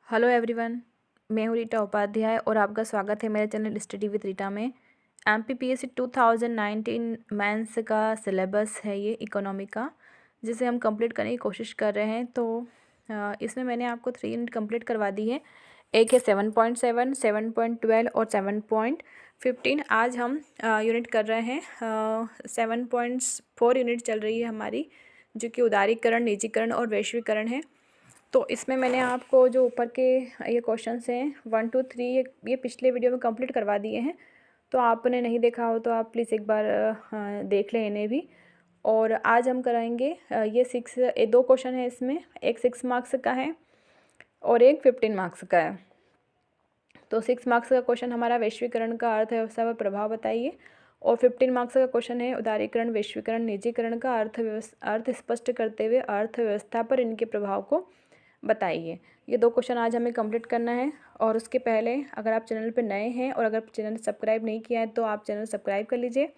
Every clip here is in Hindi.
Hello everyone. मैं हूँ रीटा उपाध्याय और आपका स्वागत है मेरे चैनल स्टडी विद रीटा में। एमपीपीएससी 2019 मेंस का सिलेबस है ये इकोनॉमी का, जिसे हम कंप्लीट करने की कोशिश कर रहे हैं। तो इसमें मैंने आपको 3 यूनिट कंप्लीट करवा दी है। एक है 7.7, 7.12 और 7.15। आज हम यूनिट कर रहे हैं 7.4 यूनिट चल रही है हमारी, जो कि उदारीकरण, निजीकरण और वैश्वीकरण है। तो इसमें मैंने आपको जो ऊपर के ये क्वेश्चंस हैं 1 2 3 ये पिछले वीडियो में कंप्लीट करवा दिए हैं। तो आपने नहीं देखा हो तो आप प्लीज़ एक बार देख लें इन्हें भी। और आज हम कराएंगे ये 2 क्वेश्चन है इसमें, एक 6 मार्क्स का है और एक 15 मार्क्स का है। तो 6 मार्क्स का क्वेश्चन हमारा वैश्वीकरण का अर्थव्यवस्था पर प्रभाव बताइए, और 15 मार्क्स का क्वेश्चन है उदारीकरण, वैश्वीकरण, निजीकरण का अर्थ स्पष्ट करते हुए अर्थव्यवस्था पर इनके प्रभाव को बताइए। ये 2 क्वेश्चन आज हमें कंप्लीट करना है। और उसके पहले अगर आप चैनल पर नए हैं और अगर चैनल सब्सक्राइब नहीं किया है तो आप चैनल सब्सक्राइब कर लीजिए।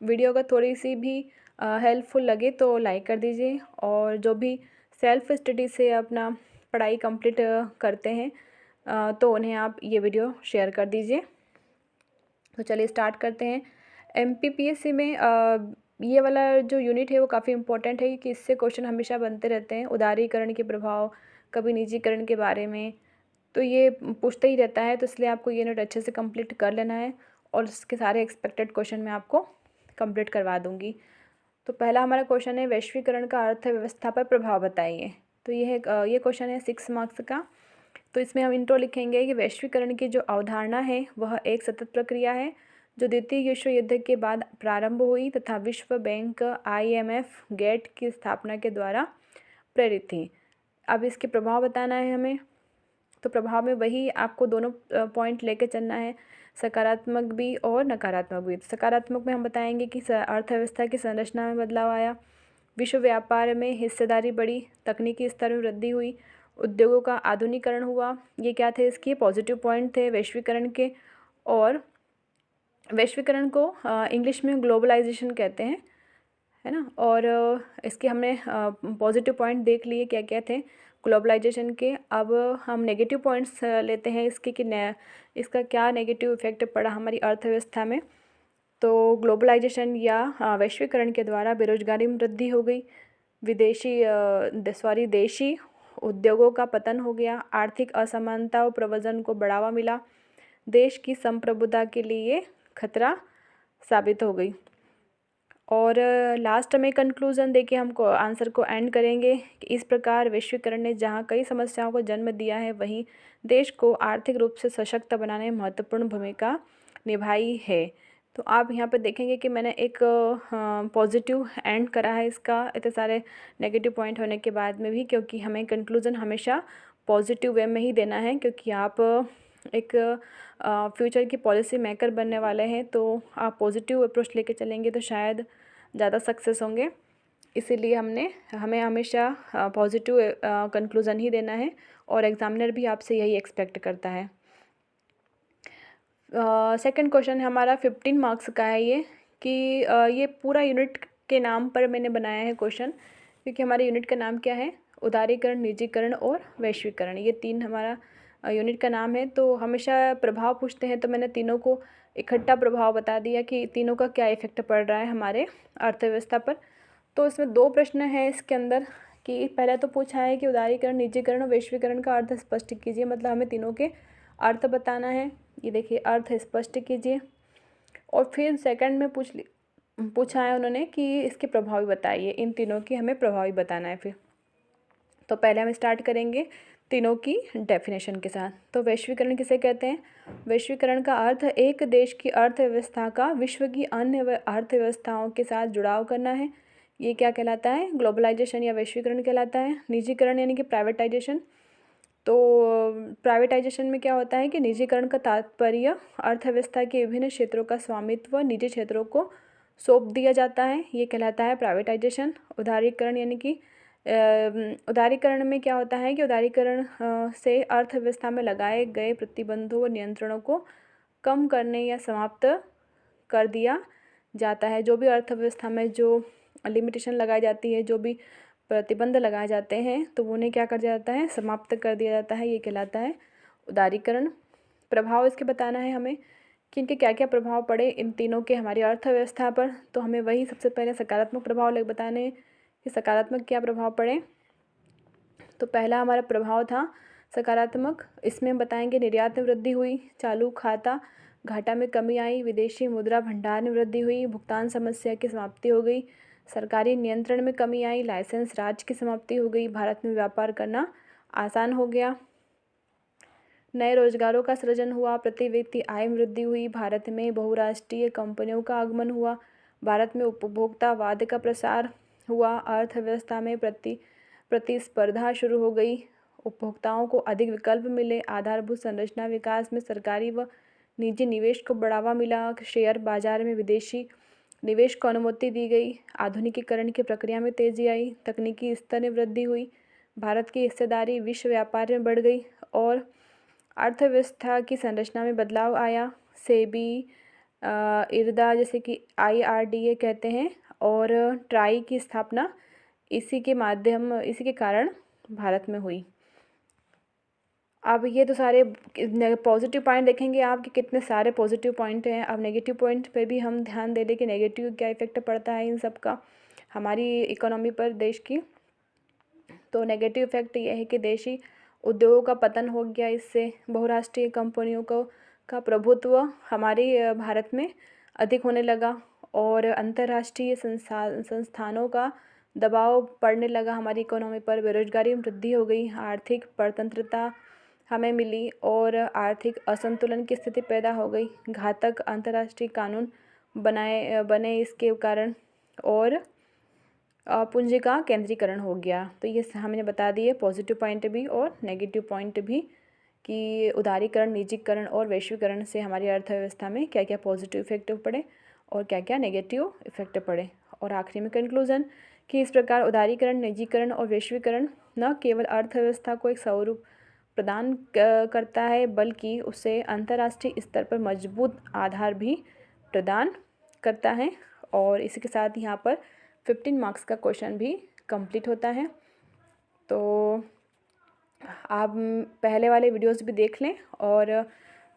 वीडियो अगर थोड़ी सी भी हेल्पफुल लगे तो लाइक कर दीजिए। और जो भी सेल्फ स्टडी से अपना पढ़ाई कंप्लीट करते हैं तो उन्हें आप ये वीडियो शेयर कर दीजिए। तो चलिए स्टार्ट करते हैं। एमपीपीएससी में ये वाला जो यूनिट है वो काफ़ी इंपॉर्टेंट है, कि इससे क्वेश्चन हमेशा बनते रहते हैं। उदारीकरण के प्रभाव, कभी निजीकरण के बारे में, तो ये पूछते ही रहता है। तो इसलिए आपको ये यूनिट अच्छे से कंप्लीट कर लेना है और इसके सारे एक्सपेक्टेड क्वेश्चन मैं आपको कंप्लीट करवा दूँगी। तो पहला हमारा क्वेश्चन है वैश्वीकरण का अर्थव्यवस्था पर प्रभाव बताइए। तो ये क्वेश्चन है 6 मार्क्स का। तो इसमें हम इंट्रो लिखेंगे कि वैश्वीकरण की जो अवधारणा है वह एक सतत प्रक्रिया है जो द्वितीय विश्व युद्ध के बाद प्रारंभ हुई तथा विश्व बैंक, आईएमएफ, गेट की स्थापना के द्वारा प्रेरित थी। अब इसके प्रभाव बताना है हमें। तो प्रभाव में वही आपको दोनों पॉइंट लेके चलना है, सकारात्मक भी और नकारात्मक भी। सकारात्मक में हम बताएंगे कि अर्थव्यवस्था की संरचना में बदलाव आया, विश्व व्यापार में हिस्सेदारी बढ़ी, तकनीकी स्तर में वृद्धि हुई, उद्योगों का आधुनिकीकरण हुआ। ये क्या थे, इसके पॉजिटिव पॉइंट थे वैश्वीकरण के। और वैश्वीकरण को इंग्लिश में ग्लोबलाइजेशन कहते हैं, है ना। और इसके हमने पॉजिटिव पॉइंट देख लिए क्या क्या थे ग्लोबलाइजेशन के। अब हम नेगेटिव पॉइंट्स लेते हैं इसके, कि इसका क्या नेगेटिव इफेक्ट पड़ा हमारी अर्थव्यवस्था में। तो ग्लोबलाइजेशन या वैश्वीकरण के द्वारा बेरोजगारी में वृद्धि हो गई, देशी उद्योगों का पतन हो गया, आर्थिक असमानता और प्रवृत्ति को बढ़ावा मिला, देश की संप्रभुता के लिए खतरा साबित हो गई। और लास्ट में कंक्लूजन देके हमको आंसर को एंड करेंगे कि इस प्रकार वैश्वीकरण ने जहाँ कई समस्याओं को जन्म दिया है, वहीं देश को आर्थिक रूप से सशक्त बनाने में महत्वपूर्ण भूमिका निभाई है। तो आप यहाँ पर देखेंगे कि मैंने एक पॉजिटिव एंड करा है इसका, इतने सारे नेगेटिव पॉइंट होने के बाद में भी, क्योंकि हमें कंक्लूजन हमेशा पॉजिटिव वे में ही देना है, क्योंकि आप एक फ्यूचर की पॉलिसी मेकर बनने वाले हैं। तो आप पॉजिटिव अप्रोच लेके चलेंगे तो शायद ज़्यादा सक्सेस होंगे। इसीलिए हमें हमेशा पॉजिटिव कंक्लूज़न ही देना है, और एग्ज़ामिनर भी आपसे यही एक्सपेक्ट करता है। सेकंड क्वेश्चन है हमारा 15 मार्क्स का है ये, कि ये पूरा यूनिट के नाम पर मैंने बनाया है क्वेश्चन, क्योंकि हमारे यूनिट का नाम क्या है, उदारीकरण, निजीकरण और वैश्वीकरण। ये 3 हमारा यूनिट का नाम है। तो हमेशा प्रभाव पूछते हैं, तो मैंने तीनों को इकट्ठा प्रभाव बता दिया कि तीनों का क्या इफेक्ट पड़ रहा है हमारे अर्थव्यवस्था पर। तो इसमें 2 प्रश्न हैं इसके अंदर, कि पहला तो पूछा है कि उदारीकरण, निजीकरण और वैश्वीकरण का अर्थ स्पष्ट कीजिए। मतलब हमें तीनों के अर्थ बताना है। ये देखिए, अर्थ स्पष्ट कीजिए। और फिर सेकंड में पूछा है उन्होंने कि इसके प्रभाव बताइए। इन तीनों की हमें प्रभाव बताना है। फिर तो पहले हम स्टार्ट करेंगे तीनों की डेफिनेशन के साथ। तो वैश्वीकरण किसे कहते हैं? वैश्वीकरण का अर्थ एक देश की अर्थव्यवस्था का विश्व की अन्य अर्थव्यवस्थाओं के साथ जुड़ाव करना है। ये क्या कहलाता है? ग्लोबलाइजेशन या वैश्वीकरण कहलाता है। निजीकरण यानी कि प्राइवेटाइजेशन। तो प्राइवेटाइजेशन में क्या होता है कि निजीकरण का तात्पर्य अर्थव्यवस्था के विभिन्न क्षेत्रों का स्वामित्व निजी क्षेत्रों को सौंप दिया जाता है, ये कहलाता है प्राइवेटाइजेशन। उदारीकरण यानी कि उदारीकरण में क्या होता है कि उदारीकरण से अर्थव्यवस्था में लगाए गए प्रतिबंधों व नियंत्रणों को कम करने या समाप्त कर दिया जाता है। जो भी अर्थव्यवस्था में जो लिमिटेशन लगाई जाती है, जो भी प्रतिबंध लगाए जाते हैं तो उन्हें क्या कर दिया जाता है, समाप्त कर दिया जाता है। ये कहलाता है उदारीकरण। प्रभाव इसके बताना है हमें कि इनके क्या क्या प्रभाव पड़े इन तीनों के हमारी अर्थव्यवस्था पर। तो हमें वही सबसे पहले सकारात्मक प्रभाव बताने हैं कि सकारात्मक क्या प्रभाव पड़े। तो पहला हमारा प्रभाव था सकारात्मक, इसमें हम बताएंगे निर्यात में वृद्धि हुई, चालू खाता घाटा में कमी आई, विदेशी मुद्रा भंडार में वृद्धि हुई, भुगतान समस्या की समाप्ति हो गई, सरकारी नियंत्रण में कमी आई, लाइसेंस राज की समाप्ति हो गई, भारत में व्यापार करना आसान हो गया, नए रोजगारों का सृजन हुआ, प्रति व्यक्ति आय में वृद्धि हुई, भारत में बहुराष्ट्रीय कंपनियों का आगमन हुआ, भारत में उपभोक्तावाद का प्रसार हुआ, अर्थव्यवस्था में प्रतिस्पर्धा शुरू हो गई, उपभोक्ताओं को अधिक विकल्प मिले, आधारभूत संरचना विकास में सरकारी व निजी निवेश को बढ़ावा मिला, शेयर बाजार में विदेशी निवेश को अनुमति दी गई, आधुनिकीकरण की प्रक्रिया में तेजी आई, तकनीकी स्तर में वृद्धि हुई, भारत की हिस्सेदारी विश्व व्यापार में बढ़ गई और अर्थव्यवस्था की संरचना में बदलाव आया। सेबी, इरदा जैसे कि IRDA कहते हैं, और ट्राई की स्थापना इसी के कारण भारत में हुई। अब ये तो सारे पॉजिटिव पॉइंट देखेंगे आप कि कितने सारे पॉजिटिव पॉइंट हैं। अब नेगेटिव पॉइंट पे भी हम ध्यान दे दें कि नेगेटिव क्या इफ़ेक्ट पड़ता है इन सब का हमारी इकोनॉमी पर, देश की। तो नेगेटिव इफ़ेक्ट ये है कि देशी उद्योगों का पतन हो गया, इससे बहुराष्ट्रीय कंपनियों का प्रभुत्व हमारे भारत में अधिक होने लगा और अंतर्राष्ट्रीय संस्थानों का दबाव पड़ने लगा हमारी इकोनॉमी पर, बेरोजगारी में वृद्धि हो गई, आर्थिक परतंत्रता हमें मिली और आर्थिक असंतुलन की स्थिति पैदा हो गई, घातक अंतर्राष्ट्रीय कानून बने इसके कारण, और पूंजी का केंद्रीकरण हो गया। तो ये हमने बता दिए पॉजिटिव पॉइंट भी और नेगेटिव पॉइंट भी कि उदारीकरण, निजीकरण और वैश्वीकरण से हमारी अर्थव्यवस्था में क्या क्या पॉजिटिव इफेक्ट पड़े और क्या क्या नेगेटिव इफेक्ट पड़े। और आखिरी में कंक्लूजन कि इस प्रकार उदारीकरण, निजीकरण और वैश्वीकरण न केवल अर्थव्यवस्था को एक स्वरूप प्रदान करता है बल्कि उसे अंतर्राष्ट्रीय स्तर पर मजबूत आधार भी प्रदान करता है। और इसी के साथ यहाँ पर 15 मार्क्स का क्वेश्चन भी कंप्लीट होता है। तो आप पहले वाले वीडियोस भी देख लें और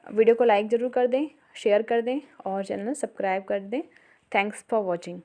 वीडियो को लाइक ज़रूर कर दें, शेयर कर दें और चैनल सब्सक्राइब कर दें। Thanks for watching.